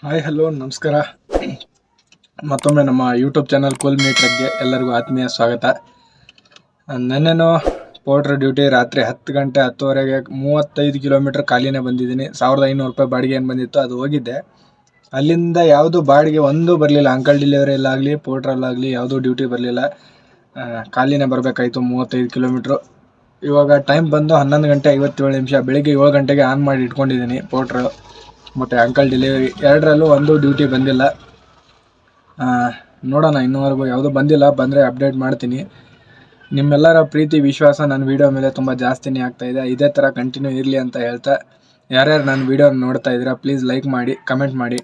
Hi hello ನಮಸ್ಕಾರ. ಮತ್ತೊಮ್ಮೆ ನಮ್ಮ ಯೂಟ್ಯೂಬ್ ಚಾನಲ್ ಕೂಲ್ ಮೀಟ್ರಿಗೆ ಎಲ್ಲರಿಗೂ ಆತ್ಮೀಯ ಸ್ವಾಗತ. ನೆನ್ನೆನೋ ಪೋರ್ಟ್ರ್ ಡ್ಯೂಟಿ ರಾತ್ರಿ 10 ಗಂಟೆ 10:30ಗೆ 35 ಕಿಲೋಮೀಟ್ರ್ ಖಾಲಿನೇ ಬಂದಿದ್ದೀನಿ. 1500 ರೂಪಾಯಿ ಬಾಡಿಗೆ ಏನು ಬಂದಿತ್ತು ಅದು ಹೋಗಿದ್ದೆ. ಅಲ್ಲಿಂದ ಯಾವುದು ಬಾಡಿಗೆ ಒಂದೂ ಬರಲಿಲ್ಲ. ಅಂಕಲ್ ಡೆಲಿವರಿಯಲ್ಲಾಗಲಿ ಪೋರ್ಟ್ರಲ್ಲಾಗಲಿ ಯಾವುದೂ ಡ್ಯೂಟಿ ಬರಲಿಲ್ಲ. ಖಾಲಿನೇ ಬರಬೇಕಾಯಿತು 35 ಕಿಲೋಮೀಟ್ರು. ಇವಾಗ ಟೈಮ್ ಬಂದು 11 ಗಂಟೆ 57 ನಿಮಿಷ. ಬೆಳಿಗ್ಗೆ 7 ಗಂಟೆಗೆ ಆನ್ ಮಾಡಿ ಇಟ್ಕೊಂಡಿದ್ದೀನಿ ಪೋರ್ಟ್ರು ಮತ್ತು ಅಂಕಲ್ ಡೆಲಿವರಿ ಎರಡರಲ್ಲೂ ಒಂದು ಡ್ಯೂಟಿ ಬಂದಿಲ್ಲ. ನೋಡೋಣ, ಇನ್ನೂವರೆಗೂ ಯಾವುದೂ ಬಂದಿಲ್ಲ. ಬಂದರೆ ಅಪ್ಡೇಟ್ ಮಾಡ್ತೀನಿ. ನಿಮ್ಮೆಲ್ಲರ ಪ್ರೀತಿ ವಿಶ್ವಾಸ ನನ್ನ ವೀಡಿಯೋ ಮೇಲೆ ತುಂಬ ಜಾಸ್ತಿನೇ ಆಗ್ತಾಯಿದೆ. ಇದೇ ಥರ ಕಂಟಿನ್ಯೂ ಇರಲಿ ಅಂತ ಹೇಳ್ತಾ, ಯಾರ್ಯಾರು ನನ್ನ ವೀಡಿಯೋ ನೋಡ್ತಾ ಇದ್ದೀರಾ ಪ್ಲೀಸ್ ಲೈಕ್ ಮಾಡಿ, ಕಮೆಂಟ್ ಮಾಡಿ,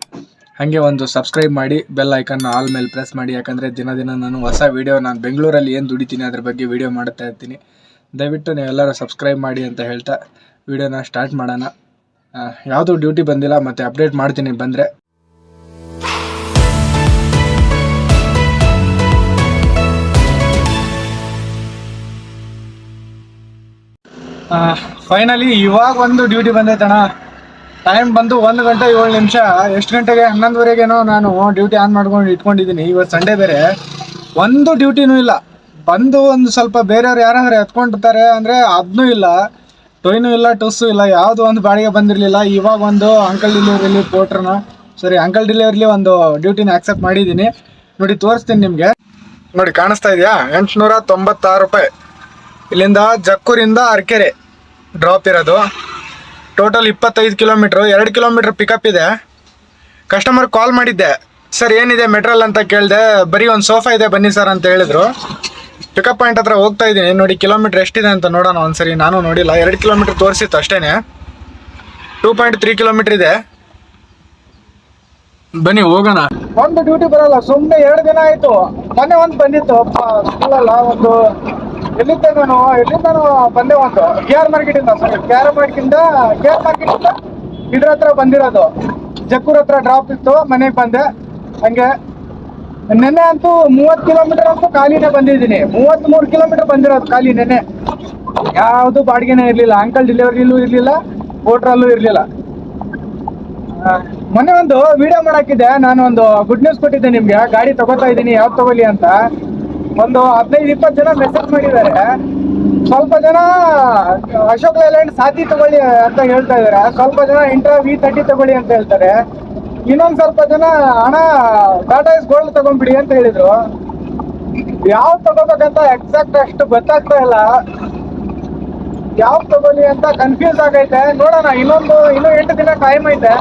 ಹಾಗೆ ಒಂದು ಸಬ್ಸ್ಕ್ರೈಬ್ ಮಾಡಿ, ಬೆಲ್ ಐಕನ್ ಆಲ್ ಮೇಲೆ ಪ್ರೆಸ್ ಮಾಡಿ. ಯಾಕಂದರೆ ದಿನ ನಾನು ಹೊಸ ವೀಡಿಯೋ, ನಾನು ಬೆಂಗಳೂರಲ್ಲಿ ಏನು ದುಡಿತೀನಿ ಅದ್ರ ಬಗ್ಗೆ ವೀಡಿಯೋ ಮಾಡ್ತಾ ಇರ್ತೀನಿ. ದಯವಿಟ್ಟು ನೀವೆಲ್ಲರೂ ಸಬ್ಸ್ಕ್ರೈಬ್ ಮಾಡಿ ಅಂತ ಹೇಳ್ತಾ ವೀಡಿಯೋನ ಸ್ಟಾರ್ಟ್ ಮಾಡೋಣ. ಯಾವುದೂ ಡ್ಯೂಟಿ ಬಂದಿಲ್ಲ, ಮತ್ತು ಅಪ್ಡೇಟ್ ಮಾಡ್ತೀನಿ ಬಂದರೆ. ಫೈನಲಿ ಇವಾಗ ಒಂದು ಡ್ಯೂಟಿ ಬಂದೈತಣ್ಣ. ಟೈಮ್ ಬಂದು 1 ಗಂಟೆ 7 ನಿಮಿಷ. ಎಷ್ಟು ಗಂಟೆಗೆ? 11:30ಗೇನೋ ನಾನು ಡ್ಯೂಟಿ ಆನ್ ಮಾಡ್ಕೊಂಡು ಇಟ್ಕೊಂಡಿದ್ದೀನಿ. ಇವತ್ತು ಸಂಡೇ ಬೇರೆ, ಒಂದು ಡ್ಯೂಟಿನೂ ಇಲ್ಲ. ಬಂದು ಒಂದು ಸ್ವಲ್ಪ ಬೇರೆಯವ್ರು ಯಾರಾದ್ರೆ ಎತ್ಕೊಂಡಿರ್ತಾರೆ ಅಂದರೆ ಅದನ್ನೂ ಇಲ್ಲ, ಟೊಯ್ನೂ ಇಲ್ಲ, ಟುಸ್ಸು ಇಲ್ಲ, ಯಾವುದೋ ಒಂದು ಬಾಡಿಗೆ ಬಂದಿರಲಿಲ್ಲ. ಇವಾಗ ಒಂದು ಅಂಕಲ್ ಡೆಲಿವರಿಲಿ ಅಂಕಲ್ ಡೆಲಿವರಿಲಿ ಒಂದು ಡ್ಯೂಟಿನ ಆಕ್ಸೆಪ್ಟ್ ಮಾಡಿದ್ದೀನಿ. ನೋಡಿ ತೋರಿಸ್ತೀನಿ ನಿಮಗೆ. ನೋಡಿ ಕಾಣಿಸ್ತಾ ಇದೆಯಾ? 896 ರೂಪಾಯಿ. ಇಲ್ಲಿಂದ ಜಕ್ಕೂರಿಂದ ಅರಕೆರೆ ಡ್ರಾಪ್ ಇರೋದು. Total 25 kilometre. 2 ಕಿಲೋಮೀಟ್ರ್ ಪಿಕಪ್ ಇದೆ. ಕಸ್ಟಮರ್ ಕಾಲ್ ಮಾಡಿದ್ದೆ, ಸರ್ ಏನಿದೆ ಮೆಟ್ರಲ್ ಅಂತ ಕೇಳಿದೆ. ಬರೀ ಒಂದು ಸೋಫಾ ಇದೆ ಬನ್ನಿ ಸರ್ ಅಂತ ಹೇಳಿದ್ರು. ಪಿಕಪ್ ಪಾಯಿಂಟ್ ಹತ್ರ ಹೋಗ್ತಾ ಇದ್ದೀನಿ. ನೋಡಿ ಕಿಲೋಮೀಟ್ರ್ ಎಷ್ಟಿದೆ ಅಂತ ನೋಡೋಣ ಒಂದ್ಸರಿ. ನಾನು ನೋಡಿಲ್ಲ, 2 ಕಿಲೋಮೀಟ್ರ್ ತೋರಿಸಿತ್ತು ಅಷ್ಟೇ. 2.3 ಕಿಲೋಮೀಟ್ರ್ ಇದೆ. ಬನ್ನಿ ಹೋಗೋಣ. ಒಂದು ಡ್ಯೂಟಿ ಬರಲ್ಲ, ಸುಮ್ಮನೆ 2 ದಿನ ಆಯಿತು. ಮೊನ್ನೆ ಒಂದು ಬಂದಿತ್ತು ಸ್ಕೂಲಲ್ಲ, ಒಂದು ಎಲ್ಲಿಂದ ಬಂದೆ, ಒಂದು KR ಮಾರ್ಕೆಟಿಂದ ಇದ್ರ ಹತ್ರ ಬಂದಿರೋದು. ಜಕ್ಕೂರ್ ಹತ್ರ ಡ್ರಾಪ್ ಇತ್ತು, ಮನೆಗೆ ಬಂದೆ. ಹಂಗೆ ನೆನ್ನೆ ಅಂತೂ 30 ಕಿಲೋಮೀಟರ್ ಅಂತೂ ಖಾಲಿನೇ ಬಂದಿದ್ದೀನಿ. 33 ಕಿಲೋಮೀಟರ್ ಬಂದಿರೋದು ಖಾಲಿ ನೆನ್ನೆ. ಯಾವುದು ಬಾಡಿಗೆನೇ ಇರಲಿಲ್ಲ. ಅಂಕಲ್ ಡೆಲಿವರಿಲೂ ಇರಲಿಲ್ಲ, ಪೋರ್ಟ್ರಲ್ಲೂ ಇರಲಿಲ್ಲ. ಮೊನ್ನೆ ಒಂದು ವಿಡಿಯೋ ಮಾಡಾಕಿದ್ದೆ. ನಾನು ಒಂದು ಗುಡ್ ನ್ಯೂಸ್ ಕೊಟ್ಟಿದ್ದೆ ನಿಮಗೆ. ಗಾಡಿ ತಗೋತಾ ಇದ್ದೀನಿ, ಯಾವ್ದು ತಗೊಳ್ಳಿ ಅಂತ. ಒಂದು 15-20 ಜನ ಮೆಸೇಜ್ ಮಾಡಿದ್ದಾರೆ. ಸ್ವಲ್ಪ ಜನ ಅಶೋಕ್ ಲೈಲ್ಯಾಂಡ್ ಸಾತಿ ತಗೊಳ್ಳಿ ಅಂತ ಹೇಳ್ತಾ ಇದ್ದಾರೆ. ಸ್ವಲ್ಪ ಜನ ಇಂಟ್ರಾ V30 ತಗೊಳ್ಳಿ ಅಂತ ಹೇಳ್ತಾರೆ. ಇನ್ನೊಂದು ಸ್ವಲ್ಪ ಜನ ಹಣ ಟಾಟಾ ಇಸ್ ಗೋಲ್ಡ್ ತಗೊಂಡ್ಬಿಡಿ ಅಂತ ಹೇಳಿದ್ರು. ಯಾವ್ದು ತಗೋಬೇಕಂತ ಎಕ್ಸಾಕ್ಟ್ ಅಷ್ಟು ಗೊತ್ತಾಗ್ತಾ ಇಲ್ಲ. ಯಾವ್ದು ತಗೊಳ್ಳಿ ಅಂತ ಕನ್ಫ್ಯೂಸ್ ಆಗೈತೆ. ನೋಡೋಣ, ಇನ್ನೂ 8 ದಿನ ಟೈಮ್ ಐತೆ.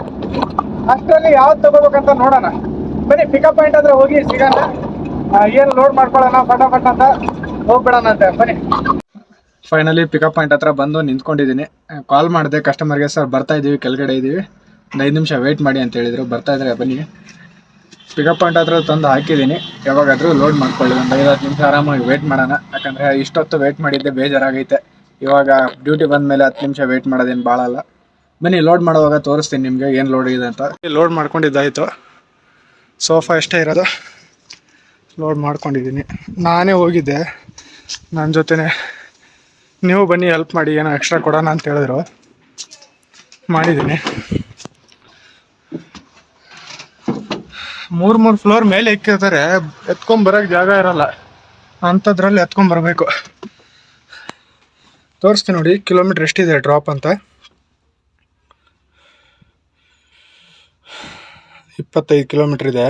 ಅಷ್ಟರಲ್ಲಿ ಯಾವ್ದು ತಗೋಬೇಕಂತ ನೋಡೋಣ. ಬನ್ನಿ ಪಿಕಪ್ ಪಾಯಿಂಟ್ ಹತ್ರ ಹೋಗಿ ಸಿಗೋಣ. ಏನು ಲೋಡ್ ಮಾಡ್ಕೊಳ್ಳೋಣ ಫಟಾಫಟ್ ಅಂತ ಹೋಗ್ಬಿಡೋಣ ಅಂತ. ಬನ್ನಿ. ಫೈನಲಿ ಪಿಕಪ್ ಪಾಯಿಂಟ್ ಹತ್ರ ಬಂದು ನಿಂತ್ಕೊಂಡಿದ್ದೀನಿ. ಕಾಲ್ ಮಾಡಿದೆ ಕಸ್ಟಮರ್ಗೆ, ಸರ್ ಬರ್ತಾ ಇದ್ದೀವಿ, ಕೆಳಗಡೆ ಇದ್ದೀವಿ, ಒಂದು 5 ನಿಮಿಷ ವೆಯ್ಟ್ ಮಾಡಿ ಅಂತ ಹೇಳಿದರು. ಬರ್ತಾ ಇದ್ದಾರೆ, ಬನ್ನಿ. ಪಿಕಪ್ ಪಾಯಿಂಟ್ ಹತ್ರ ತಂದು ಹಾಕಿದ್ದೀನಿ. ಯಾವಾಗಾದರೂ ಲೋಡ್ ಮಾಡ್ಕೊಳ್ಳಿ. ಒಂದು 5-10 ನಿಮಿಷ ಆರಾಮಾಗಿ ವೆಯ್ಟ್ ಮಾಡೋಣ. ಯಾಕಂದರೆ ಇಷ್ಟೊತ್ತು ವೆಯ್ಟ್ ಮಾಡಿದ್ದೆ ಬೇಜಾರಾಗೈತೆ. ಇವಾಗ ಡ್ಯೂಟಿ ಬಂದ ಮೇಲೆ 10 ನಿಮಿಷ ವೆಯ್ಟ್ ಮಾಡೋದೇನು ಭಾಳ ಅಲ್ಲ. ಬನ್ನಿ ಲೋಡ್ ಮಾಡುವಾಗ ತೋರಿಸ್ತೀನಿ ನಿಮಗೆ ಏನು ಲೋಡ್ ಇದೆ ಅಂತ. ಲೋಡ್ ಮಾಡ್ಕೊಂಡಿದ್ದಾಯಿತು. ಸೋಫಾ ಎಷ್ಟೇ ಇರೋದು ಲೋಡ್ ಮಾಡ್ಕೊಂಡಿದ್ದೀನಿ. ನಾನೇ ಹೋಗಿದ್ದೆ, ನನ್ನ ಜೊತೆನೇ ನೀವು ಬನ್ನಿ ಹೆಲ್ಪ್ ಮಾಡಿ, ಏನೋ ಎಕ್ಸ್ಟ್ರಾ ಕೊಡೋಣ ಅಂತ ಹೇಳಿದ್ರು. ಮಾಡಿದ್ದೀನಿ. 3 ಫ್ಲೋರ್ ಮೇಲೆ ಇಕ್ಕಿರ್ತಾರೆ, ಎತ್ಕೊಂಬರೋಕ್ಕೆ ಜಾಗ ಇರಲ್ಲ. ಅಂಥದ್ರಲ್ಲಿ ಎತ್ಕೊಂಬರ್ಬೇಕು. ತೋರಿಸ್ತೀನಿ ನೋಡಿ ಕಿಲೋಮೀಟ್ರ್ ಎಷ್ಟಿದೆ ಡ್ರಾಪ್ ಅಂತ. 25 ಕಿಲೋಮೀಟ್ರ್ ಇದೆ.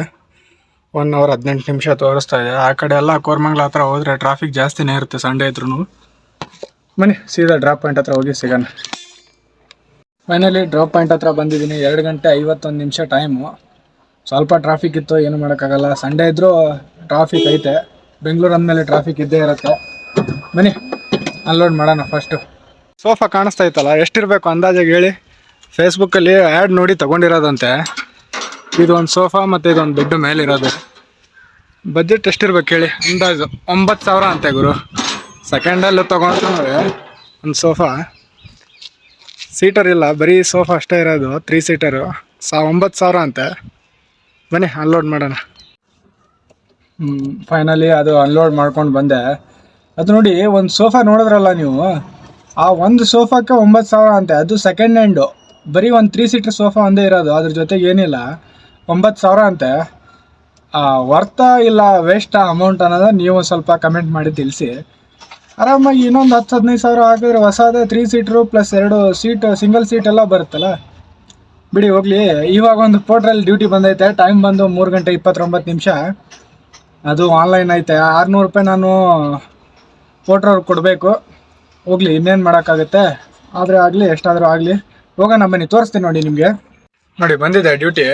1 ಅವರ್ 18 ನಿಮಿಷ ತೋರಿಸ್ತಾ ಇದೆ. ಆ ಕಡೆ ಎಲ್ಲ ಕೋರಮಂಗಲ ಹತ್ರ ಹೋದರೆ ಟ್ರಾಫಿಕ್ ಜಾಸ್ತಿನೇ ಇರುತ್ತೆ ಸಂಡೇ ಇದ್ರೂ. ಬನ್ನಿ ಸೀದಾ ಡ್ರಾಪ್ ಪಾಯಿಂಟ್ ಹತ್ರ ಹೋಗಿ ಸಿಗೋಣ. ಫೈನಲಿ ಡ್ರಾಪ್ ಪಾಯಿಂಟ್ ಹತ್ರ ಬಂದಿದ್ದೀನಿ. 2 ಗಂಟೆ 51 ನಿಮಿಷ ಟೈಮು. ಸ್ವಲ್ಪ ಟ್ರಾಫಿಕ್ ಇತ್ತು, ಏನು ಮಾಡೋಕ್ಕಾಗಲ್ಲ. ಸಂಡೇ ಇದ್ದರೂ ಟ್ರಾಫಿಕ್ ಐತೆ. ಬೆಂಗಳೂರು ಅಂದಮೇಲೆ ಟ್ರಾಫಿಕ್ ಇದ್ದೇ ಇರುತ್ತೆ. ಬನ್ನಿ ಅನ್ಲೋಡ್ ಮಾಡೋಣ ಫಸ್ಟು. ಸೋಫಾ ಕಾಣಿಸ್ತಾ ಇತ್ತಲ್ಲ, ಎಷ್ಟಿರಬೇಕು ಅಂದಾಜಾಗಿ ಹೇಳಿ? ಫೇಸ್ಬುಕ್ಕಲ್ಲಿ ಆ್ಯಡ್ ನೋಡಿ ತೊಗೊಂಡಿರೋದಂತೆ. ಇದು ಒಂದು ಸೋಫಾ ಮತ್ತು ಇದೊಂದು ಬೆಡ್ ಮೇಲಿರೋದು. ಬಜೆಟ್ ಎಷ್ಟಿರ್ಬೇಕು ಹೇಳಿ? ಅಂದಾಜು 9,000 ಅಂತೆ ಗುರು. ಸೆಕೆಂಡಲ್ಲಿ ತೊಗೊಂಡ್ರೆ ಒಂದು ಸೋಫಾ, ಸೀಟರ್ ಇಲ್ಲ, ಬರೀ ಸೋಫಾ ಅಷ್ಟೇ ಇರೋದು, 3 ಸೀಟರು. 9,000 ಅಂತೆ. ಬನ್ನಿ ಅನ್ಲೋಡ್ ಮಾಡೋಣ. ಫೈನಲಿ ಅದು ಅನ್ಲೋಡ್ ಮಾಡ್ಕೊಂಡು ಬಂದೆ. ಅದು ನೋಡಿ, ಒಂದು ಸೋಫಾ ನೋಡಿದ್ರಲ್ಲ ನೀವು, ಆ ಒಂದು ಸೋಫಾಕ್ಕೆ 9,000 ಅಂತೆ. ಅದು ಸೆಕೆಂಡ್ ಹ್ಯಾಂಡು. ಬರೀ ಒಂದು 3 ಸೀಟರ್ ಸೋಫಾ ಒಂದೇ ಇರೋದು, ಅದ್ರ ಜೊತೆಗೆ ಏನಿಲ್ಲ. 9,000 ಅಂತೆ. ವರ್ತಾ ಇಲ್ಲ ವೇಸ್ಟಾ ಅಮೌಂಟ್ ಅನ್ನೋದು ನೀವು ಸ್ವಲ್ಪ ಕಮೆಂಟ್ ಮಾಡಿ ತಿಳಿಸಿ. ಆರಾಮಾಗಿ ಇನ್ನೊಂದು 10-15 ಸಾವಿರ ಹಾಕಿದ್ರೆ ಹೊಸದೇ 3 seater plus 2 seat single seat ಎಲ್ಲ ಬರುತ್ತಲ್ಲ. ಬಿಡಿ ಹೋಗ್ಲಿ. ಇವಾಗ ಒಂದು ಪೋರ್ಟ್ರಲ್ಲಿ ಡ್ಯೂಟಿ ಬಂದೈತೆ. ಟೈಮ್ ಬಂದು 3 ಗಂಟೆ 29 ನಿಮಿಷ. ಅದು ಆನ್ಲೈನ್ ಐತೆ. 600 ರೂಪಾಯಿ ನಾನು ಪೋರ್ಟ್ರವ್ರಿಗೆ ಕೊಡಬೇಕು. ಹೋಗ್ಲಿ, ಇನ್ನೇನು ಮಾಡೋಕ್ಕಾಗುತ್ತೆ. ಆದರೆ ಆಗಲಿ, ಎಷ್ಟಾದರೂ ಆಗಲಿ. ಹೋಗೋಣ ಬನ್ನಿ, ತೋರಿಸ್ತೀನಿ ನೋಡಿ ನಿಮಗೆ. ನೋಡಿ ಬಂದಿದೆ ಡ್ಯೂಟಿ.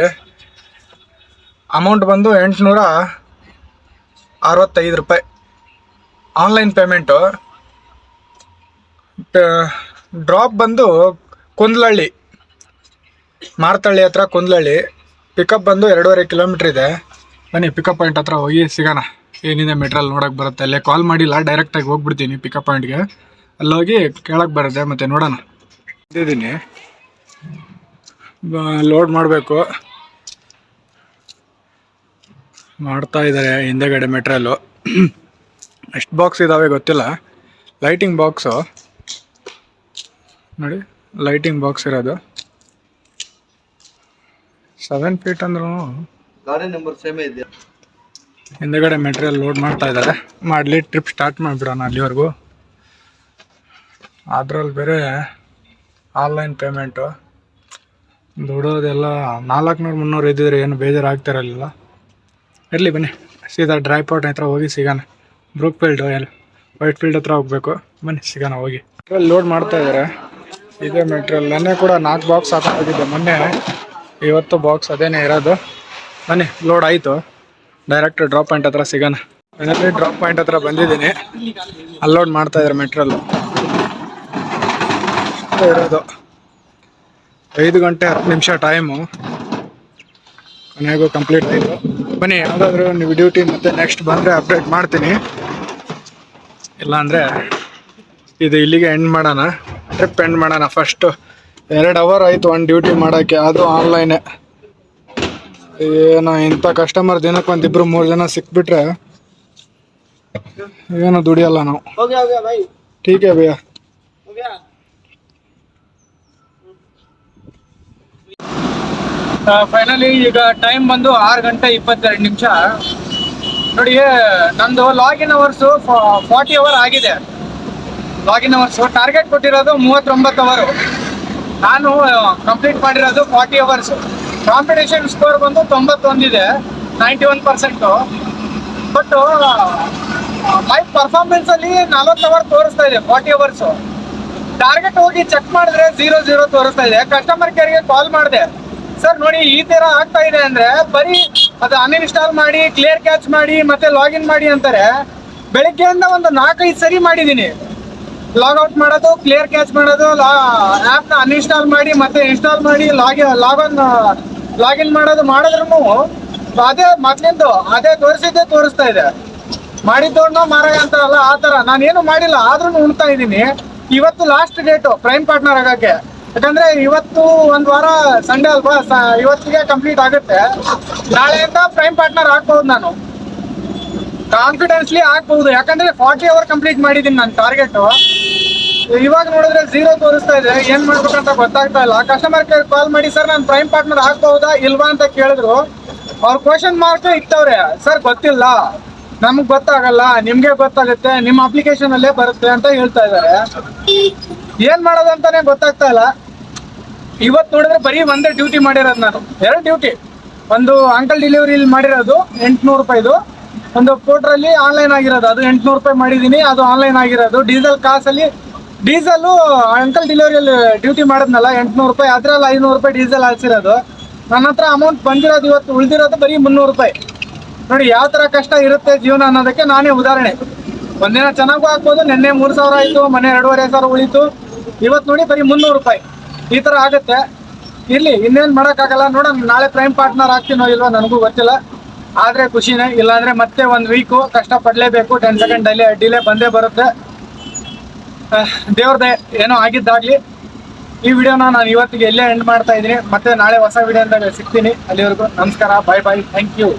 ಅಮೌಂಟ್ ಬಂದು 865 ರೂಪಾಯಿ ಆನ್ಲೈನ್ ಪೇಮೆಂಟು. ಡ್ರಾಪ್ ಬಂದು ಕುಂದ್ಲಹಳ್ಳಿ, ಮಾರ್ತಳ್ಳಿ ಹತ್ರ ಕುಂದ್ಲಹಳ್ಳಿ. ಪಿಕಪ್ ಬಂದು 2.5 ಕಿಲೋಮೀಟ್ರ್ ಇದೆ. ಬನ್ನಿ ಪಿಕಪ್ ಪಾಯಿಂಟ್ ಹತ್ರ ಹೋಗಿ ಸಿಗೋಣ. ಏನಿದೆ ಮೆಟ್ರಲ್ ನೋಡೋಕೆ ಬರುತ್ತೆ. ಅಲ್ಲೇ ಕಾಲ್ ಮಾಡಿಲ್ಲ, ಡೈರೆಕ್ಟಾಗಿ ಹೋಗ್ಬಿಡ್ತೀನಿ ಪಿಕಪ್ ಪಾಯಿಂಟ್ಗೆ. ಅಲ್ಲೋಗಿ ಕೇಳಕ್ಕೆ ಬರುತ್ತೆ, ಮತ್ತು ನೋಡೋಣ. ಇದ್ದೀನಿ, ಲೋಡ್ ಮಾಡಬೇಕು. ಮಾಡ್ತಾ ಇದ್ದಾರೆ ಹಿಂದೆಗಡೆ ಮೆಟ್ರಲ್ಲು. ಎಷ್ಟು ಬಾಕ್ಸ್ ಇದ್ದಾವೆ ಗೊತ್ತಿಲ್ಲ. ಲೈಟಿಂಗ್ ಬಾಕ್ಸು ನೋಡಿ, ಲೈಟಿಂಗ್ ಬಾಕ್ಸ್ ಇರೋದು 7 ಫೀಟ್ ಅಂದ್ರೂ ಗಾಡಿ ನಂಬರ್ ಸೇಮೇ ಇದೆ. ಹಿಂದೆಗಡೆ ಮೆಟೀರಿಯಲ್ ಲೋಡ್ ಮಾಡ್ತಾ ಇದ್ದಾರೆ. ಮಾಡಲಿ, ಟ್ರಿಪ್ ಸ್ಟಾರ್ಟ್ ಮಾಡಿಬಿಡೋಣ ಅಲ್ಲಿವರೆಗೂ. ಅದ್ರಲ್ಲಿ ಬೇರೆ ಆನ್ಲೈನ್ ಪೇಮೆಂಟು ದುಡೋದೆಲ್ಲ 400-300 ಇದ್ದಿದ್ರೆ ಏನು ಬೇಜಾರಾಗ್ತಿರಲಿಲ್ಲ. ಇರಲಿ ಬನ್ನಿ, ಸೀದಾ ಡ್ರೈ ಪೋರ್ಟ್ ಹತ್ರ ಹೋಗಿ ಸಿಗೋಣ. ಬ್ರೂಕ್ ಫೀಲ್ಡು ವೈಟ್ ಫೀಲ್ಡ್ ಹತ್ರ ಹೋಗ್ಬೇಕು. ಬನ್ನಿ ಸಿಗೋಣ ಹೋಗಿ. ಲೋಡ್ ಮಾಡ್ತಾ ಇದ್ದಾರೆ ಇದೇ ಮೆಟೀರಿಯಲ್. ನೆನ್ನೆ ಕೂಡ 4 ಬಾಕ್ಸ್ ಹಾಕೊಂಡಿದ್ದೆ ಮೊನ್ನೆ. ಇವತ್ತು ಬಾಕ್ಸ್ ಅದೇನೇ ಇರೋದು. ಬನ್ನಿ, ಲೋಡ್ ಆಯಿತು. ಡೈರೆಕ್ಟ್ ಡ್ರಾಪ್ ಪಾಯಿಂಟ್ ಹತ್ರ ಸಿಗೋಣ. ಫೈನಲಿ ಡ್ರಾಪ್ ಪಾಯಿಂಟ್ ಹತ್ರ ಬಂದಿದ್ದೀನಿ. ಅನ್ಲೋಡ್ ಮಾಡ್ತಾ ಇದ್ದಾರೆ ಮೆಟೀರಿಯಲ್ಲು. ಇರೋದು 5 ಗಂಟೆ 10 ನಿಮಿಷ ಟೈಮು. ಕೊನೆಗೂ ಕಂಪ್ಲೀಟ್ ಆಯಿತು. ಬನ್ನಿ, ಯಾವುದಾದ್ರೂ ನೀವು ಡ್ಯೂಟಿ ಮತ್ತೆ ನೆಕ್ಸ್ಟ್ ಬಂದರೆ ಅಪ್ಡೇಟ್ ಮಾಡ್ತೀನಿ. ಇಲ್ಲಾಂದರೆ ಇದು ಇಲ್ಲಿಗೆ ಎಂಡ್ ಮಾಡೋಣ. ಟ್ರಿಪ್ ಎಂಡ್ ಮಾಡೋಣ. ಫಸ್ಟು 2 ಅವರ್ ಆಯಿತು ಒಂದು ಡ್ಯೂಟಿ ಮಾಡೋಕ್ಕೆ, ಅದು ಆನ್ಲೈನೇ. ಏನೋ ಇಂಥ ಕಸ್ಟಮರ್ ದಿನಕ್ಕೆ 1-2-3 ಜನ ಸಿಕ್ಬಿಟ್ರೆ ಏನೋ ದುಡಿಯಲ್ಲ ನಾವು. ठीक है भैया. ಫೈನಲಿ ಈಗ ಟೈಮ್ ಬಂದು 6 ಗಂಟೆ 22 ನಿಮಿಷ. ನೋಡಿ, ನಂದು ಲಾಗಿನ್ ಅವರ್ಸು 40 ಅವರ್ ಆಗಿದೆ. ಲಾಗಿನ್ ಅವರ್ಸು ಟಾರ್ಗೆಟ್ ಕೊಟ್ಟಿರೋದು 39 ಅವರು. ನಾನು ಕಂಪ್ಲೀಟ್ ಮಾಡಿರೋದು 40 ಅವರ್ಸು. ಕಾಂಪಿಟೇಷನ್ ಸ್ಕೋರ್ ಬಂದು 91 ಇದೆ, 91%. ಬಟ್ ಲೈಫ್ ಪರ್ಫಾರ್ಮೆನ್ಸಲ್ಲಿ 40 ಅವರ್ ತೋರಿಸ್ತಾ ಇದೆ 40 ಅವರ್ಸು. ಟಾರ್ಗೆಟ್ ಹೋಗಿ ಚೆಕ್ ಮಾಡಿದ್ರೆ 0 ತೋರಿಸ್ತಾ ಇದೆ. ಕಸ್ಟಮರ್ ಕೇರ್ಗೆ ಕಾಲ್ ಮಾಡಿದೆ, ಸರ್ ನೋಡಿ ಈ ಥರ ಆಗ್ತಾ ಇದೆ ಅಂದರೆ ಬರೀ ಅದು ಅನ್ಇನ್ಸ್ಟಾಲ್ ಮಾಡಿ, ಕ್ಲಿಯರ್ ಕ್ಯಾಚ್ ಮಾಡಿ, ಮತ್ತೆ ಲಾಗಿನ್ ಮಾಡಿ ಅಂತಾರೆ. ಬೆಳಿಗ್ಗೆಯಿಂದ ಒಂದು 4-5 ಸರಿ ಮಾಡಿದ್ದೀನಿ. ಲಾಗೌಟ್ ಮಾಡೋದು, ಕ್ಲಿಯರ್ ಕ್ಯಾಚ್ ಮಾಡೋದು, ಆ್ಯಪ್ನ ಅನ್ಇನ್ಸ್ಟಾಲ್ ಮಾಡಿ ಮತ್ತೆ ಇನ್ಸ್ಟಾಲ್ ಮಾಡಿ, ಲಾಗಿನ್ ಮಾಡಿದ್ರೂ ಅದೇ ಮೊದಲಿಂದು ಅದೇ ತೋರಿಸ್ತಾ ಇದೆ. ಮಾಡಿದ್ದೋಣ ಮಾರಾಯ ಅಂತಾರಲ್ಲ, ಆ ಥರ ನಾನೇನು ಮಾಡಿಲ್ಲ, ಆದ್ರೂ ಉಣ್ತಾ ಇದ್ದೀನಿ. ಇವತ್ತು ಲಾಸ್ಟ್ ಡೇಟು ಪ್ರೈಮ್ ಪಾರ್ಟ್ನರ್ ಆಗೋಕ್ಕೆ. ಯಾಕಂದರೆ ಇವತ್ತು ಒಂದು ವಾರ ಸಂಡೇ ಅಲ್ವಾ, ಇವತ್ತಿಗೆ ಕಂಪ್ಲೀಟ್ ಆಗುತ್ತೆ. ನಾಳೆಯಿಂದ ಪ್ರೈಮ್ ಪಾರ್ಟ್ನರ್ ಆಗ್ಬೋದು. ನಾನು ಕಾನ್ಫಿಡೆನ್ಸ್ಲಿ ಆಗ್ಬೋದು, ಯಾಕಂದರೆ 40 ಅವರ್ ಕಂಪ್ಲೀಟ್ ಮಾಡಿದ್ದೀನಿ ನಾನು ಟಾರ್ಗೆಟು. ಇವಾಗ ನೋಡಿದ್ರೆ 0 ತೋರಿಸ್ತಾ ಇದೆ. ಏನು ಮಾಡ್ಬೇಕಂತ ಗೊತ್ತಾಗ್ತಾ ಇಲ್ಲ. ಕಸ್ಟಮರ್ ಕೇರ್ ಕಾಲ್ ಮಾಡಿ, ಸರ್ ನಾನು ಪ್ರೈಮ್ ಪಾರ್ಟ್ನರ್ ಆಗ್ಬಹುದಾ ಇಲ್ವಾ ಅಂತ ಕೇಳಿದ್ರು. ಅವ್ರು ಕ್ವಶನ್ ಮಾರ್ಕ್ ಇಟ್ಟವ್ರೆ, ಸರ್ ಗೊತ್ತಿಲ್ಲ, ನಮಗೆ ಗೊತ್ತಾಗಲ್ಲ, ನಿಮಗೆ ಗೊತ್ತಾಗುತ್ತೆ, ನಿಮ್ಮ ಅಪ್ಲಿಕೇಶನಲ್ಲೇ ಬರುತ್ತೆ ಅಂತ ಹೇಳ್ತಾ ಇದ್ದಾರೆ. ಏನು ಮಾಡೋದಂತಾನೆ ಗೊತ್ತಾಗ್ತಾ ಇಲ್ಲ. ಇವತ್ತು ನೋಡಿದ್ರೆ ಬರೀ ಒಂದೇ ಡ್ಯೂಟಿ ಮಾಡಿರೋದು ನಾನು. 2 ಡ್ಯೂಟಿ. ಒಂದು ಅಂಕಲ್ ಡೆಲಿವರಿಲಿ ಮಾಡಿರೋದು 800 ರೂಪಾಯಿದು, ಒಂದು ಪೋರ್ಟ್ರಲ್ಲಿ ಆನ್ಲೈನ್ ಆಗಿರೋದು ಅದು 800 ರೂಪಾಯಿ ಮಾಡಿದ್ದೀನಿ, ಅದು ಆನ್ಲೈನ್ ಆಗಿರೋದು. ಡೀಸೆಲ್ ಕಾಸಲ್ಲಿ ಡೀಸೆಲ್ಲು ಅಂಕಲ್ ಡೆಲಿವರಿಯಲ್ಲಿ ಡ್ಯೂಟಿ ಮಾಡಿದ್ನಲ್ಲ 800 ರೂಪಾಯಿ, ಅದರಲ್ಲಿ 500 ರೂಪಾಯಿ ಡೀಸೆಲ್ ಹಾಕ್ಸಿರೋದು. ನನ್ನ ಹತ್ರ ಅಮೌಂಟ್ ಬಂದಿರೋದು ಇವತ್ತು ಉಳಿದಿರೋದು ಬರೀ 300 ರೂಪಾಯಿ. ನೋಡಿ ಯಾವ ಥರ ಕಷ್ಟ ಇರುತ್ತೆ ಜೀವನ ಅನ್ನೋದಕ್ಕೆ ನಾನೇ ಉದಾಹರಣೆ. ಒಂದಿನ ಚೆನ್ನಾಗೂ ಆಗ್ಬೋದು. ನಿನ್ನೆ 3,000 ಆಯಿತು, ಮೊನ್ನೆ 2,500 ಉಳಿತು. ಇವತ್ತು ನೋಡಿ ಬರೀ 300 ರೂಪಾಯಿ. ಈ ಥರ ಆಗುತ್ತೆ. ಇರಲಿ, ಇನ್ನೇನು ಮಾಡೋಕ್ಕಾಗಲ್ಲ. ನೋಡೋಣ ನಾಳೆ ಪ್ರೈಮ್ ಪಾರ್ಟ್ನರ್ ಆಗ್ತೀನೋ ಇಲ್ವೋ ನನಗೂ ಗೊತ್ತಿಲ್ಲ. ಆದರೆ ಖುಷಿನೇ. ಇಲ್ಲಾಂದರೆ ಮತ್ತೆ 1 ವೀಕು ಕಷ್ಟಪಡಲೇಬೇಕು. 10 ಸೆಕೆಂಡ್ ಡಿಲೇ ಬಂದೇ ಬರುತ್ತೆ. ದೇವ್ರದೇ ಏನೋ ಆಗಿದ್ದಾಗಲಿ. ಈ ವಿಡಿಯೋನ ನಾನು ಇವತ್ತಿಗೆ ಎಲ್ಲೇ ಎಂಡ್ ಮಾಡ್ತಾ ಇದ್ದೀನಿ. ಮತ್ತೆ ನಾಳೆ ಹೊಸ ವಿಡಿಯೋ ಅಂತ ಸಿಗ್ತೀನಿ. ಅಲ್ಲಿವರೆಗೂ ನಮಸ್ಕಾರ, ಬಾಯ್ ಬಾಯ್, ಥ್ಯಾಂಕ್ ಯು.